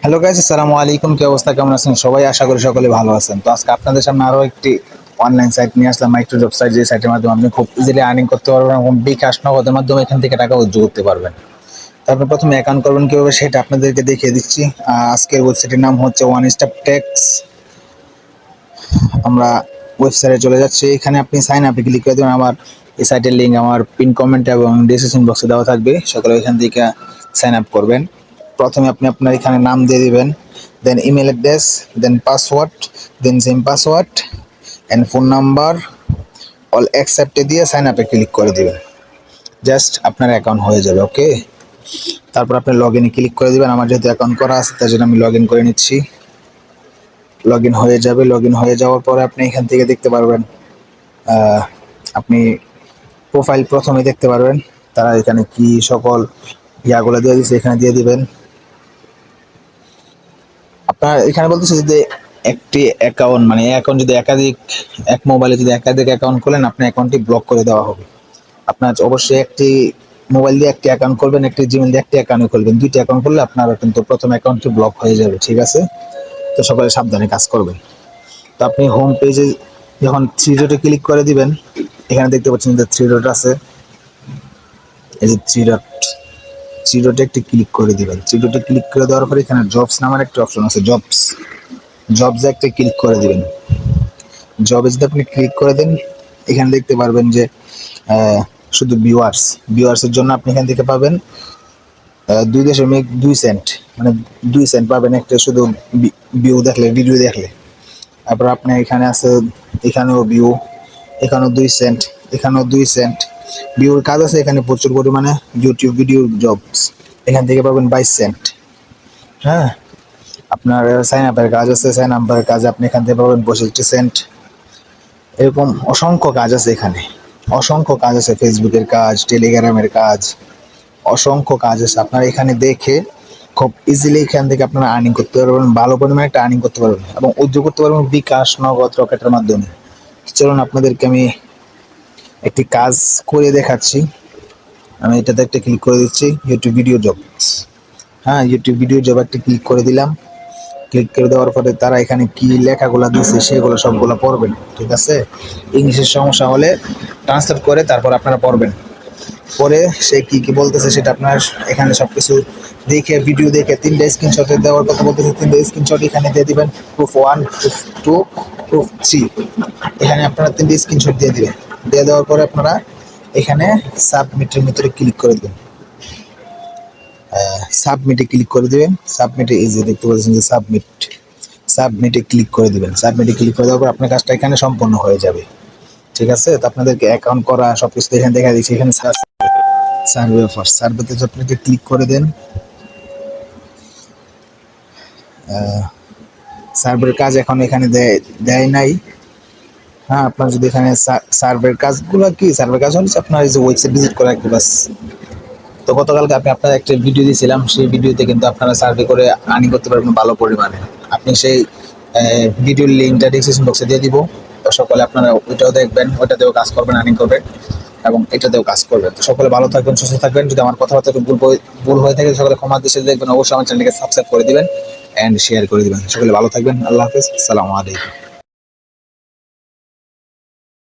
Hello guys, আসসালামু আলাইকুম। কি অবস্থা, কেমন আছেন সবাই? আশা করি সকলে ভালো আছেন। তো আজকে আপনাদের সামনে আরো একটি অনলাইন সাইট নিয়ে আসলাম, মাইক্রো জব সাইট। যে সাইটের মাধ্যমে আপনি খুব ইজিলি আর্নিং করতে পারবেন এবং বিকাশ নগদের মাধ্যমে এখান থেকে টাকা উজ্জ্বল করতে পারবেন। তারপর প্রথমে অ্যাকাউন্ট করবেন কিভাবে সেটা আপনাদেরকে দেখিয়ে দিচ্ছি। আজকের ওয়েবসাইটের নাম হচ্ছে ওয়ান স্টপ টেক্স। আমরা ওয়েবসাইটে চলে যাচ্ছি। এখানে আপনি সাইন আপে ক্লিক করে দেবেন। আমার এই সাইটের লিঙ্ক আমার পিন কমেন্ট এবং ডিসক্রিপশন বক্সে দেওয়া থাকবে। সকলে এখান থেকে সাইন আপ করবেন। প্রথমে আপনি আপনার এখানে নাম দিয়ে দিবেন, then email address, then password, then same password and phone number all অ্যাকসেপ্টে দিয়ে সাইন আপে ক্লিক করে দিবেন। জাস্ট আপনার অ্যাকাউন্ট হয়ে যাবে। ওকে, তারপর আপনি লগ ইনে ক্লিক করে দিবেন। আমার যেহেতু অ্যাকাউন্ট করা আছে তার জন্য আমি লগ ইন করে নিচ্ছি। লগ ইন হয়ে যাবে। লগ ইন হয়ে যাওয়ার পরে আপনি এখান থেকে দেখতে পারবেন, আপনি প্রোফাইল প্রথমে দেখতে পারবেন। তারা এখানে কি সকল ইয়াগুলো দিয়ে দিচ্ছে এখানে দিয়ে দিবেন। আপনার এখানে বলতেছে যে একটি অ্যাকাউন্ট, মানে অ্যাকাউন্ট যদি এক মোবাইলে যদি একাধিক অ্যাকাউন্ট খোলেন আপনার অ্যাকাউন্টটি ব্লক করে দেওয়া হবে। আপনার অবশ্যই একটি মোবাইল দিয়ে একটি অ্যাকাউন্ট করবেন, একটি জিমেল দিয়ে একটি অ্যাকাউন্ট খুলবেন। দুইটি অ্যাকাউন্ট করলে আপনার কিন্তু প্রথম অ্যাকাউন্টটি ব্লক হয়ে যাবে। ঠিক আছে, তো সকলে সাবধানে কাজ করবেন। তো আপনি হোম পেজে যখন থ্রি ডটে ক্লিক করে দিবেন, এখানে দেখতে পাচ্ছেন যে থ্রি ডট আছে। এই যে থ্রি ডটে একটি ক্লিক করে দিবেন। থ্রি ডটে ক্লিক করে দেওয়ার পরে এখানে জবস নামের একটা অপশন আছে, জবসে একটা ক্লিক করে দিবেন। জবে যদি আপনি ক্লিক করে দেন, এখানে দেখতে পারবেন যে শুধু ভিউয়ার্সের জন্য আপনি এখান থেকে পাবেন 2.2 সেন্ট, মানে 2 সেন্ট পাবেন একটা শুধু ভিডিও দেখলে। তারপর আপনি এখানে আছে, এখানেও ভিউ, এখানেও 2 সেন্ট, এখানেও 2 সেন্ট ভিউর কাজ আছে। এখানে প্রচুর পরিমাণে ইউটিউব ভিডিও জবস, এখান থেকে পাবেন 22 সেন্ট। হ্যাঁ, আপনার সাইন আপের কাজ আছে, সাইন আপের কাজ আপনি এখান থেকে পাবেন 65 সেন্ট। এরকম অসংখ্য কাজ আছে এখানে, অসংখ্য কাজ আছে। ফেসবুকের কাজ, টেলিগ্রামের কাজ, অসংখ্য কাজ আছে। আপনারা এখানে দেখে খুব ইজিলি এখান থেকে আপনারা আর্নিং করতে পারবেন, ভালো পরিমাণে একটা আর্নিং করতে পারবেন এবং উদ্যোগ করতে পারবেন বিকাশ, নগদ, রকেটের মাধ্যমে। চলুন আপনাদেরকে আমি একটি কাজ করে দেখাচ্ছি। আমি এটাতে একটা ক্লিক করে দিচ্ছি, ইউটিউব ভিডিও জব। হ্যাঁ, ইউটিউব ভিডিও জব একটা ক্লিক করে দিলাম। ক্লিক করে দেওয়ার পরে তারা এখানে কি লেখাগুলো দিচ্ছে সেগুলো সবগুলো পড়বেন। ঠিক আছে, ইংলিশের সমস্যা হলে ট্রান্সলেট করে তারপর আপনারা পড়বেন। পরে সে কি কি বলতেছে সেটা আপনার এখানে সবকিছু দেখে, ভিডিও দেখে 3টা স্ক্রিনশট দেওয়ার কথা বলতেছে। 3টা স্ক্রিনশট এখানে দিয়ে দিবেন, প্রুফ 1, প্রুফ 2, প্রুফ 3। এখানে আপনারা 3টা স্ক্রিনশট দিয়ে দিবেন। দিয়ে দেওয়ার পরে আপনারা এখানে সাবমিটের ভিতরে ক্লিক করে দেবেন। সাবমিটে ক্লিক করে দেবেন। সাবমিটে এই যে দেখতে পাচ্ছেন যে সাবমিটে ক্লিক করে দেবেন। সাবমিটে ক্লিক করে দেওয়ার পর আপনার কাজটা এখানে সম্পন্ন হয়ে যাবে। ঠিক আছে, তো আপনাদেরকে অ্যাকাউন্ট করা সব কিছু এখানে দেখা দিচ্ছি। এখানে সার্ভেতে আপনাকে ক্লিক করে দেন। সার্ভের কাজ এখন এখানে দেয় নাই। হ্যাঁ, আপনার যদি এখানে সার্ভের কাজগুলো কি, সার্ভের কাজ হচ্ছে আপনার এই যে ওয়েবসাইট ভিজিট করা একটু বাস। তো গতকালকে আমি আপনার একটা ভিডিও দিয়েছিলাম, সেই ভিডিওতে কিন্তু আপনারা সার্ভে করে আর্নিং করতে পারবেন ভালো পরিমাণে। আপনি সেই ভিডিওর লিঙ্কটা ডিসক্রিপশন বক্সে দিয়ে দিব। তো সকলে আপনারা ওইটাও দেখবেন, ওইটাতেও কাজ করবেন, আর্নিং করবেন এবং এটাতেও কাজ করবেন। তো সকলে ভালো থাকবেন, সুস্থ থাকবেন। যদি আমার কথাবার্তা একটু ভুল হয়ে থাকে সকলে ক্ষমা দৃষ্টিতে দেখবেন। অবশ্যই আমার চ্যানেলকে সাবস্ক্রাইব করে দিবেন অ্যান্ড শেয়ার করে দিবেন। সকলে ভালো থাকবেন। আল্লাহ হাফেজ, আসসালামু আলাইকুম।